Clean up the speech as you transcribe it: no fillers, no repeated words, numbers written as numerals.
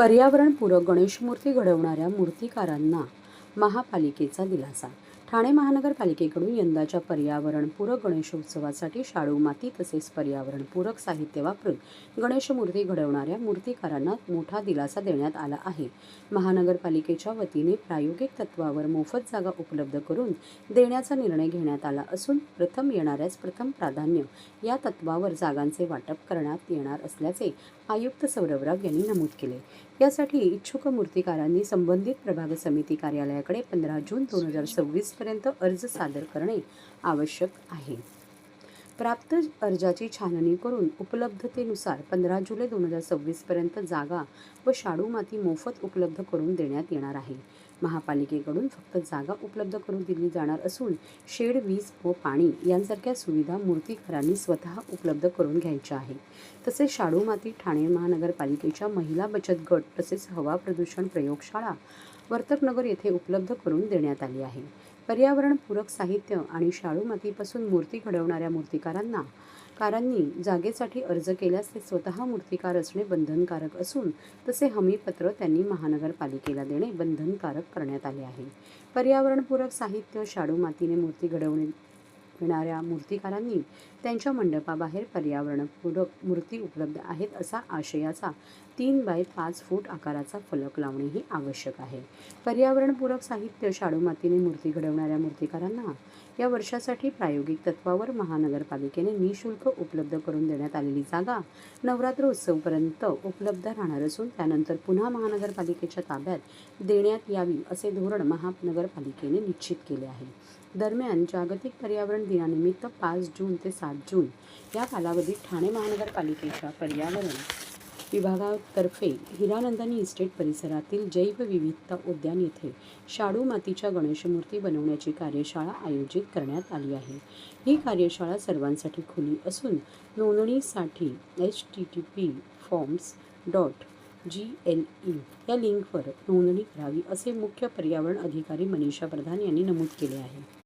पर्यावरणपूरक गणेशमूर्ती घडवणाऱ्या मूर्तिकारांना महापालिकेचा दिलासा. ठाणे महानगरपालिकेकडून यंदाच्या पर्यावरणपूरक गणेशोत्सवासाठी शाडू माती तसेच पर्यावरणपूरक साहित्य वापरून गणेशमूर्ती घडवणाऱ्या मूर्तिकारांना मोठा दिलासा देण्यात आला आहे. महानगरपालिकेच्या वतीने प्रायोगिक तत्त्वावर मोफत जागा उपलब्ध करून देण्याचा निर्णय घेण्यात आला असून प्रथम येणाऱ्यास प्रथम प्राधान्य या तत्त्वावर जागांचे वाटप करण्यात येणार असल्याचे आयुक्त सौरभराव यांनी नमूद केले. यासाठी इच्छुक मूर्तिकारांनी संबंधित प्रभाग समिती कार्यालयाकडे 15 जून 2026 पर्यंत अर्ज सादर करणे आवश्यक आहे. प्राप्त अर्जाची छाननी करून उपलब्धतेनुसार 15 जुलै 2026 पर्यंत जागा व शाडू माती मोफत उपलब्ध करून देण्यात येणार आहे. महापालिकेकडून फक्त जागा उपलब्ध करून दिली जाणार असून शेड, वीज व पाणी यांसारख्या सुविधा मूर्तिकारांनी स्वतः उपलब्ध करून घ्यायच्या आहे. तसेच शाडू माती ठाणे महानगरपालिकेच्या महिला बचत गट तसेच हवा प्रदूषण प्रयोगशाळा वर्तकनगर येथे उपलब्ध करून देण्यात आली आहे. पर्यावरणपूरक साहित्य आणि शाडू मातीपासून मूर्ती घडवणाऱ्या मूर्तिकारांनी जागेसाठी अर्ज केल्यास ते स्वतः मूर्तिकार असणे बंधनकारक असून तसे हमीपत्र त्यांनी महानगरपालिकेला देणे बंधनकारक करण्यात आले आहे. पर्यावरणपूरक साहित्य शाडू मातीने मूर्ती घडवणाऱ्या मूर्तिकारांनी त्यांच्या मंडपाबाहेर पर्यावरणपूरक मूर्ती उपलब्ध आहेत असा आशयाचा 3 बाय 5 फूट आकाराचा फलक लावणेही आवश्यक आहे. पर्यावरणपूरक साहित्य शाडू मातीने मूर्ती घडवणाऱ्या मूर्तिकारांना या वर्षासाठी प्रायोगिक तत्त्वावर महानगरपालिकेने निःशुल्क उपलब्ध करून देण्यात आलेली जागा नवरात्र उत्सवपर्यंत उपलब्ध राहणार असून त्यानंतर पुन्हा महानगरपालिकेच्या ताब्यात देण्यात यावी असे धोरण महानगरपालिकेने निश्चित केले आहे. दरम्यान जागतिक पर्यावरण दिनानिमित्त 5 जून ते 7 जून या कालावधीत ठाणे महानगरपालिकेच्या पर्यावरण विभागातर्फे हिरानंदानी इस्टेट परिसरातील जैवविविधता उद्यान येथे शाडू मातीच्या गणेशमूर्ती बनवण्याची कार्यशाळा आयोजित करण्यात आली आहे. ही कार्यशाळा सर्वांसाठी खुली असून नोंदणीसाठी http://forms.gle या लिंकवर नोंदणी करावी असे मुख्य पर्यावरण अधिकारी मनीषा प्रधान यांनी नमूद केले आहे.